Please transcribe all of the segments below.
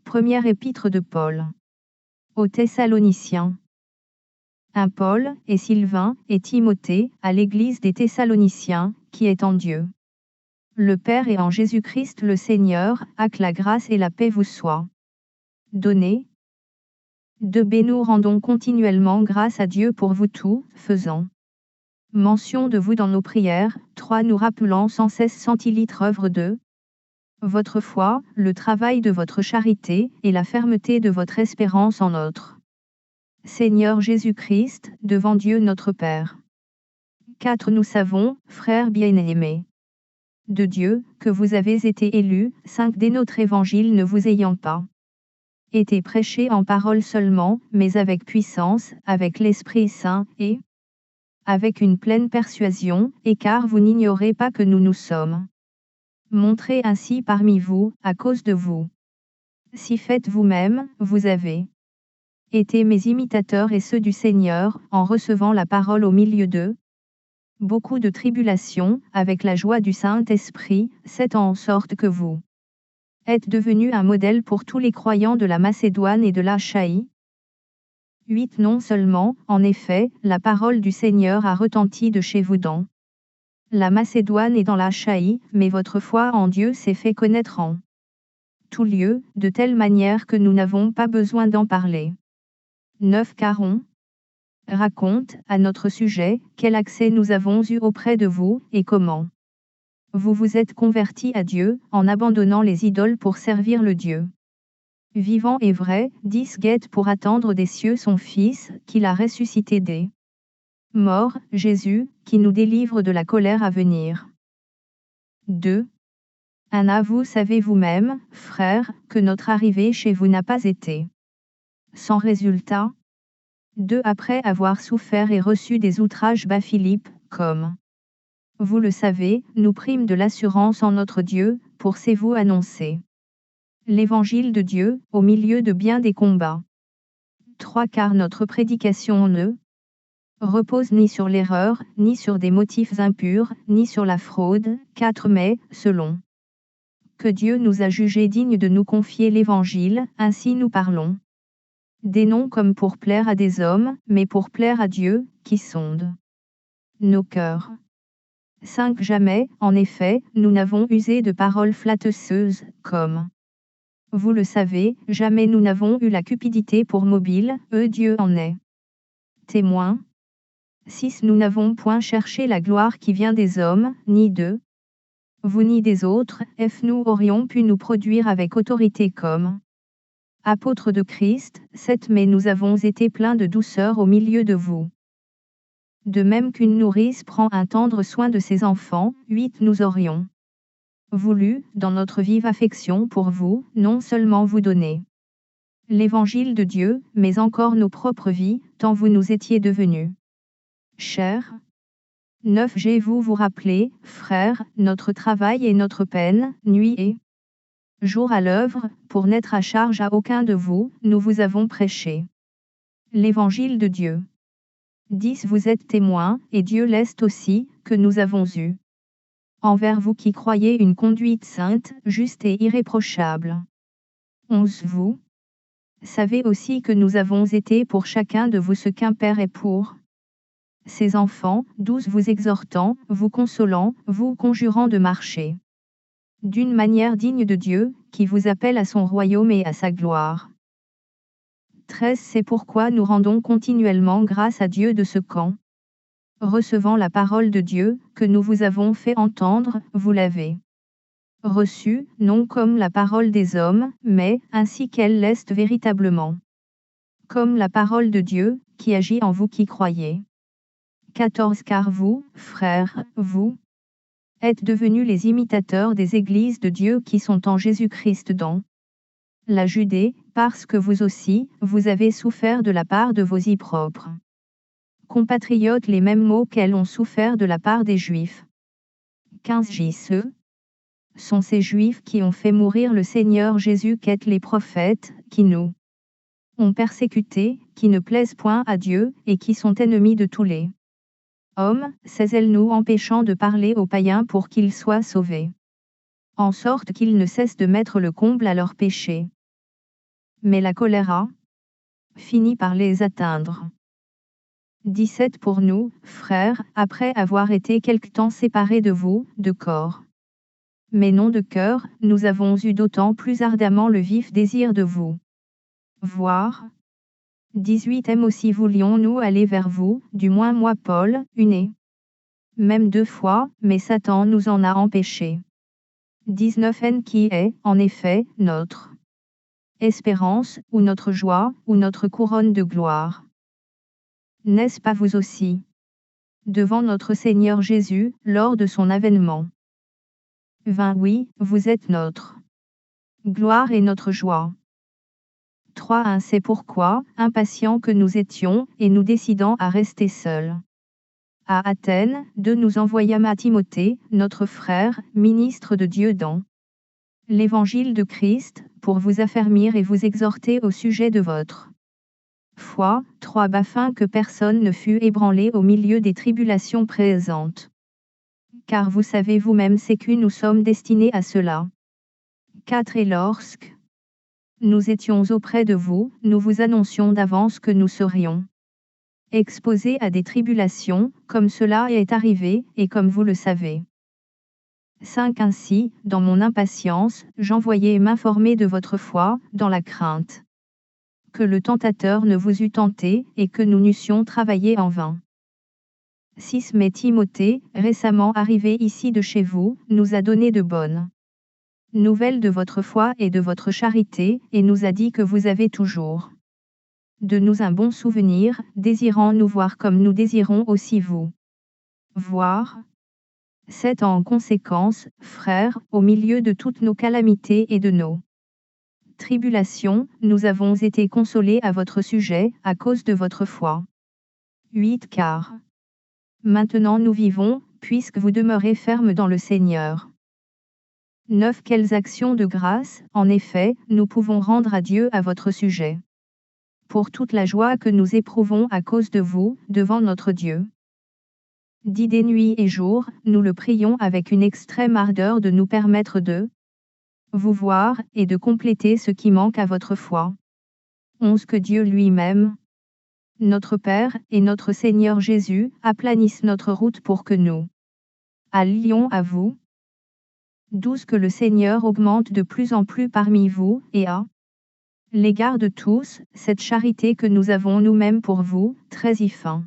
Première épître de Paul aux Thessaloniciens. 1 Paul, et Sylvain, et Timothée, à l'église des Thessaloniciens, qui est en Dieu, le Père et en Jésus-Christ le Seigneur, à que la grâce et la paix vous soient données. 2b Nous rendons continuellement grâce à Dieu pour vous tous, faisant mention de vous dans nos prières. 3 Nous rappelant sans cesse centilitres œuvre de votre foi, le travail de votre charité, et la fermeté de votre espérance en notre Seigneur Jésus-Christ, devant Dieu notre Père. 4 Nous savons, frères bien-aimés de Dieu, que vous avez été élus. 5 Dès notre évangile ne vous ayant pas été prêché en parole seulement, mais avec puissance, avec l'Esprit Saint, et avec une pleine persuasion, et car vous n'ignorez pas que nous nous sommes montrés ainsi parmi vous, à cause de vous. Si faites vous-même, vous avez été mes imitateurs et ceux du Seigneur, en recevant la parole au milieu d'eux beaucoup de tribulations, avec la joie du Saint-Esprit, c'est en sorte que vous êtes devenus un modèle pour tous les croyants de la Macédoine et de l'Achaïe. 8 Non seulement, en effet, la parole du Seigneur a retenti de chez vous dans la Macédoine et dans l'Achaïe, mais votre foi en Dieu s'est fait connaître en tout lieu, de telle manière que nous n'avons pas besoin d'en parler. 9 Car on raconte, à notre sujet, quel accès nous avons eu auprès de vous, et comment vous vous êtes convertis à Dieu, en abandonnant les idoles pour servir le Dieu vivant et vrai. 10 Guette pour attendre des cieux son Fils, qu'il a ressuscité des morts, Jésus, qui nous délivre de la colère à venir. 2 1 Vous savez vous-même, frères, que notre arrivée chez vous n'a pas été sans résultat. 2 Après avoir souffert et reçu des outrages bas Philippe, comme vous le savez, nous prîmes de l'assurance en notre Dieu, pour c'est vous annoncer l'évangile de Dieu, au milieu de bien des combats. 3 Car notre prédication ne repose ni sur l'erreur, ni sur des motifs impurs, ni sur la fraude. 4 Mais, selon que Dieu nous a jugés dignes de nous confier l'évangile, ainsi nous parlons des noms comme pour plaire à des hommes, mais pour plaire à Dieu, qui sonde nos cœurs. 5 Jamais, en effet, nous n'avons usé de paroles flatteuses, comme vous le savez, jamais nous n'avons eu la cupidité pour mobile, Dieu en est témoin. 6 Nous n'avons point cherché la gloire qui vient des hommes, ni de vous ni des autres. Nous aurions pu nous produire avec autorité comme apôtres de Christ. 7 Mais nous avons été pleins de douceur au milieu de vous. De même qu'une nourrice prend un tendre soin de ses enfants. 8 Nous aurions voulu, dans notre vive affection pour vous, non seulement vous donner l'évangile de Dieu, mais encore nos propres vies, tant vous nous étiez devenus chers. 9 Vous vous rappelez, frères, notre travail et notre peine, nuit et jour à l'œuvre, pour n'être à charge à aucun de vous, nous vous avons prêché l'évangile de Dieu. 10 Vous êtes témoins, et Dieu l'est aussi, que nous avons eu envers vous qui croyez une conduite sainte, juste et irréprochable. 11 Vous savez aussi que nous avons été pour chacun de vous ce qu'un père est pour ses enfants. 12 Vous exhortant, vous consolant, vous conjurant de marcher d'une manière digne de Dieu, qui vous appelle à son royaume et à sa gloire. 13 C'est pourquoi nous rendons continuellement grâce à Dieu de ce qu'en recevant la parole de Dieu, que nous vous avons fait entendre, vous l'avez reçue, non comme la parole des hommes, mais, ainsi qu'elle l'est véritablement, comme la parole de Dieu, qui agit en vous qui croyez. 14 Car vous, frères, vous êtes devenus les imitateurs des églises de Dieu qui sont en Jésus-Christ dans la Judée, parce que vous aussi, vous avez souffert de la part de vos propres compatriotes les mêmes maux qu'elles ont souffert de la part des Juifs. 15 Ceux sont ces Juifs qui ont fait mourir le Seigneur Jésus qu'êtes les prophètes, qui nous ont persécutés, qui ne plaisent point à Dieu, et qui sont ennemis de tous les hommes, ces elles nous empêchant de parler aux païens pour qu'ils soient sauvés, en sorte qu'ils ne cessent de mettre le comble à leurs péchés. Mais la choléra finit par les atteindre. 17 Pour nous, frères, après avoir été quelque temps séparés de vous, de corps, mais non de cœur, nous avons eu d'autant plus ardemment le vif désir de vous voir. 18 Aussi voulions-nous aller vers vous, du moins moi Paul, une même 2 fois, mais Satan nous en a empêchés. 19 N qui est, en effet, notre espérance, ou notre joie, ou notre couronne de gloire. N'est-ce pas vous aussi? Devant notre Seigneur Jésus, lors de son avènement. 20 Oui, vous êtes notre gloire et notre joie. 3 1 C'est pourquoi, impatients que nous étions, et nous décidant à rester seuls à Athènes, 2 Nous envoyâmes à Timothée, notre frère, ministre de Dieu dans l'Évangile de Christ, pour vous affermir et vous exhorter au sujet de votre foi. 3 Afin que personne ne fût ébranlé au milieu des tribulations présentes. Car vous savez vous-même c'est que nous sommes destinés à cela. 4 Et lorsque nous étions auprès de vous, nous vous annoncions d'avance que nous serions exposés à des tribulations, comme cela est arrivé, et comme vous le savez. 5 Ainsi, dans mon impatience, j'envoyais m'informer de votre foi, dans la crainte que le tentateur ne vous eût tenté, et que nous n'eussions travaillé en vain. 6 Mais Timothée, récemment arrivé ici de chez vous, nous a donné de bonnes nouvelles de votre foi et de votre charité, et nous a dit que vous avez toujours de nous un bon souvenir, désirant nous voir comme nous désirons aussi vous voir. 7 En conséquence, frères, au milieu de toutes nos calamités et de nos tribulations, nous avons été consolés à votre sujet, à cause de votre foi. 8 Car maintenant nous vivons, puisque vous demeurez fermes dans le Seigneur. 9 Quelles actions de grâce, en effet, nous pouvons rendre à Dieu à votre sujet, pour toute la joie que nous éprouvons à cause de vous, devant notre Dieu. 10 Des nuits et jours, nous le prions avec une extrême ardeur de nous permettre de vous voir, et de compléter ce qui manque à votre foi. 11 Que Dieu lui-même, notre Père, et notre Seigneur Jésus, aplanissent notre route pour que nous allions à vous. 12 Que le Seigneur augmente de plus en plus parmi vous, et à l'égard de tous, cette charité que nous avons nous-mêmes pour vous, très fin,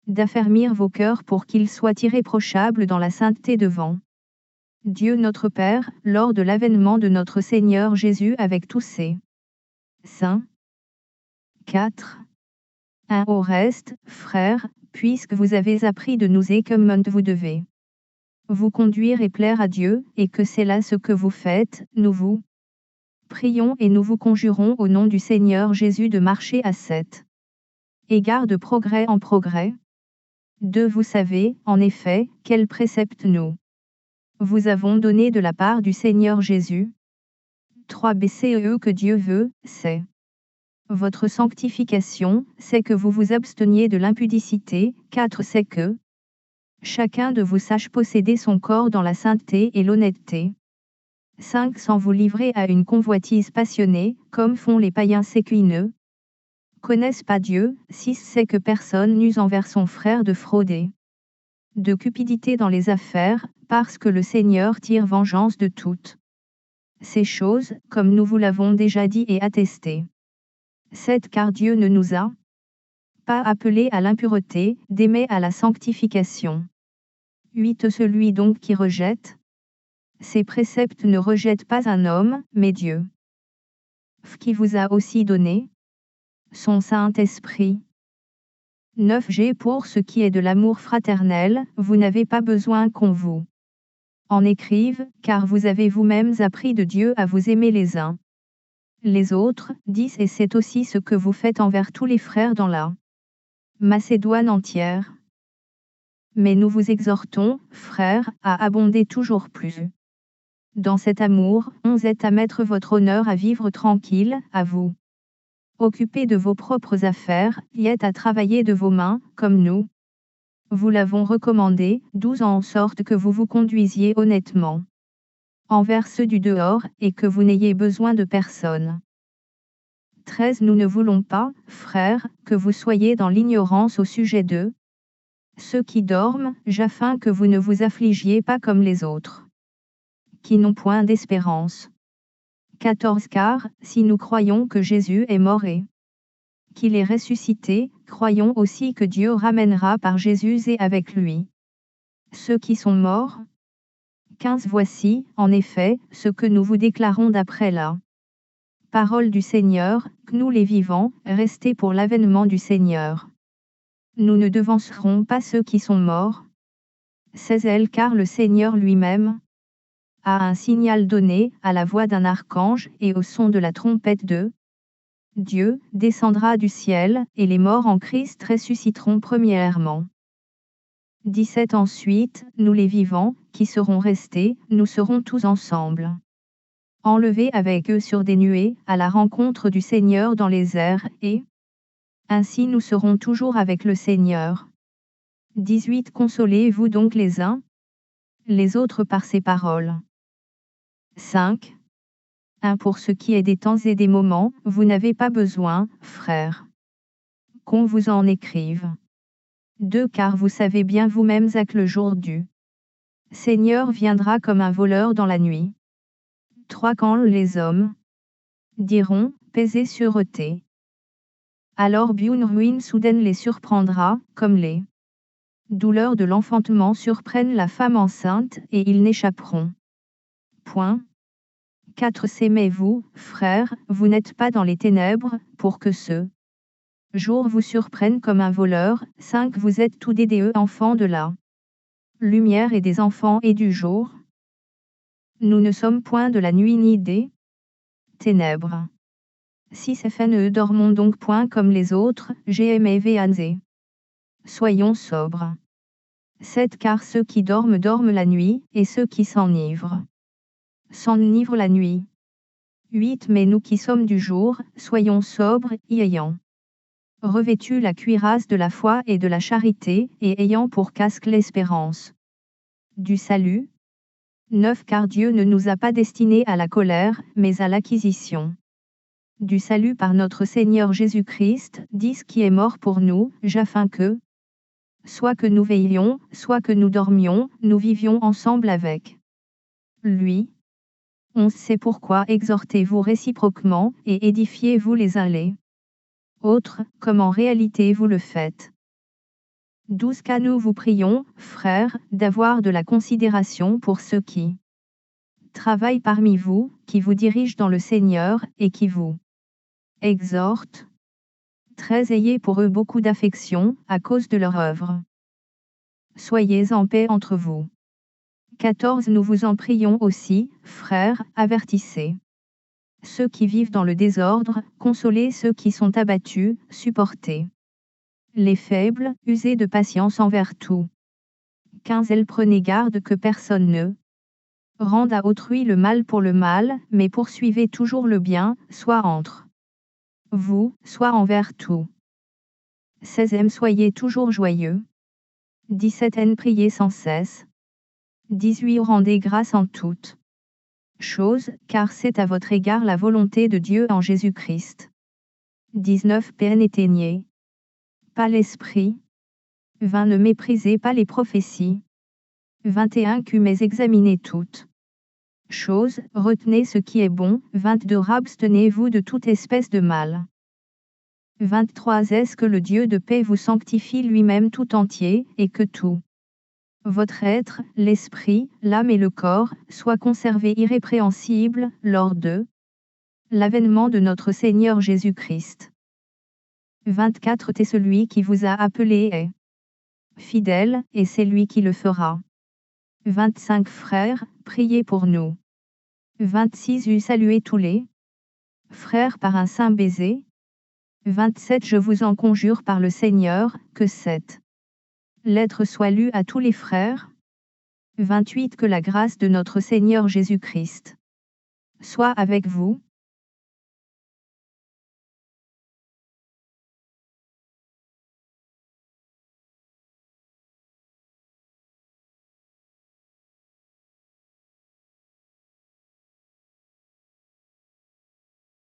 d'affermir vos cœurs pour qu'ils soient irréprochables dans la sainteté devant Dieu notre Père, lors de l'avènement de notre Seigneur Jésus avec tous ses saints. 4. 1 Au reste, frères, puisque vous avez appris de nous et comme vous devez vous conduire et plaire à Dieu, et que c'est là ce que vous faites, nous vous prions et nous vous conjurons au nom du Seigneur Jésus de marcher à cet égard de progrès en progrès. 2 Vous savez, en effet, quels préceptes nous vous avons donné de la part du Seigneur Jésus. 3 BCE Que Dieu veut, c'est votre sanctification, c'est que vous vous absteniez de l'impudicité. 4 C'est que chacun de vous sache posséder son corps dans la sainteté et l'honnêteté. 5 Sans vous livrer à une convoitise passionnée, comme font les païens sécuineux. Connaissent pas Dieu. 6 C'est que personne n'use envers son frère de frauder de cupidité dans les affaires, parce que le Seigneur tire vengeance de toutes ces choses, comme nous vous l'avons déjà dit et attesté. 7 Car Dieu ne nous a pas appelés à l'impureté, mais à la sanctification. 8 Celui donc qui rejette ces préceptes ne rejette pas un homme, mais Dieu, qui vous a aussi donné son Saint-Esprit. 9 G Pour ce qui est de l'amour fraternel, vous n'avez pas besoin qu'on vous en écrive, car vous avez vous-mêmes appris de Dieu à vous aimer les uns les autres. 10 Et c'est aussi ce que vous faites envers tous les frères dans la Macédoine entière. Mais nous vous exhortons, frères, à abonder toujours plus dans cet amour. 11 Est à mettre votre honneur à vivre tranquille, à vous occuper de vos propres affaires, y êtes à travailler de vos mains, comme nous vous l'avons recommandé. 12 En sorte que vous vous conduisiez honnêtement envers ceux du dehors, et que vous n'ayez besoin de personne. 13 Nous ne voulons pas, frères, que vous soyez dans l'ignorance au sujet d'eux, ceux qui dorment, afin que vous ne vous affligiez pas comme les autres, qui n'ont point d'espérance. 14 Car, si nous croyons que Jésus est mort et qu'il est ressuscité, croyons aussi que Dieu ramènera par Jésus et avec lui ceux qui sont morts. 15 Voici, en effet, ce que nous vous déclarons d'après la parole du Seigneur, que nous les vivants, restés pour l'avènement du Seigneur. Nous ne devancerons pas ceux qui sont morts. 16 Car le Seigneur lui-même a un signal donné, à la voix d'un archange et au son de la trompette de Dieu, descendra du ciel, et les morts en Christ ressusciteront premièrement. 17 Ensuite, nous les vivants, qui serons restés, nous serons tous ensemble enlevés avec eux sur des nuées, à la rencontre du Seigneur dans les airs, et ainsi nous serons toujours avec le Seigneur. 18 Consolez-vous donc les uns les autres par ces paroles. 5. 1 Pour ce qui est des temps et des moments, vous n'avez pas besoin, frères, qu'on vous en écrive. 2 Car vous savez bien vous-mêmes que le jour du Seigneur viendra comme un voleur dans la nuit. 3 Quand les hommes diront, paix et sûreté, alors une ruine soudaine les surprendra, comme les douleurs de l'enfantement surprennent la femme enceinte, et ils n'échapperont point. 4 S'aimez-vous, frères, vous n'êtes pas dans les ténèbres, pour que ce jour vous surprenne comme un voleur. 5 Vous êtes tous des enfants de la lumière et des enfants et du jour. Nous ne sommes point de la nuit ni des ténèbres. 6 Ne dormons donc point comme les autres, GMV. Soyons sobres. 7 Car ceux qui dorment dorment la nuit, et ceux qui s'enivrent la nuit. 8 Mais nous qui sommes du jour, soyons sobres, y ayant revêtu la cuirasse de la foi et de la charité, et ayant pour casque l'espérance du salut. 9 Car Dieu ne nous a pas destinés à la colère, mais à l'acquisition du salut par notre Seigneur Jésus-Christ, 10 Qui est mort pour nous, afin que, soit que nous veillions, soit que nous dormions, nous vivions ensemble avec lui. 11 C'est pourquoi exhortez-vous réciproquement, et édifiez-vous les uns les autres, comme en réalité vous le faites. 12 Qu'à nous vous prions, frères, d'avoir de la considération pour ceux qui travaillent parmi vous, qui vous dirigent dans le Seigneur, et qui vous exhortent. 13 Ayez pour eux beaucoup d'affection, à cause de leur œuvre. Soyez en paix entre vous. 14 Nous vous en prions aussi, frères, avertissez ceux qui vivent dans le désordre, consolez ceux qui sont abattus, supportez les faibles, usez de patience envers tout. 15 Prenez garde que personne ne rende à autrui le mal pour le mal, mais poursuivez toujours le bien, soit entre vous, soit envers tout. 16 Soyez toujours joyeux. 17 Priez sans cesse. 18 Rendez grâce en toutes choses, car c'est à votre égard la volonté de Dieu en Jésus-Christ. 19 N'éteignez pas l'esprit. 20 Ne méprisez pas les prophéties. 21 Mais examinez toutes choses, retenez ce qui est bon. 22 Abstenez-vous de toute espèce de mal. 23 Est-ce que le Dieu de paix vous sanctifie lui-même tout entier, et que tout votre être, l'esprit, l'âme et le corps, soient conservés irrépréhensibles, lors de l'avènement de notre Seigneur Jésus-Christ. 24 C'est celui qui vous a appelé est fidèle, et c'est lui qui le fera. 25 Frères, priez pour nous. 26 Saluez tous les frères par un saint baiser. 27 Je vous en conjure par le Seigneur, que cette lettre soit lue à tous les frères. 28 Que la grâce de notre Seigneur Jésus-Christ soit avec vous.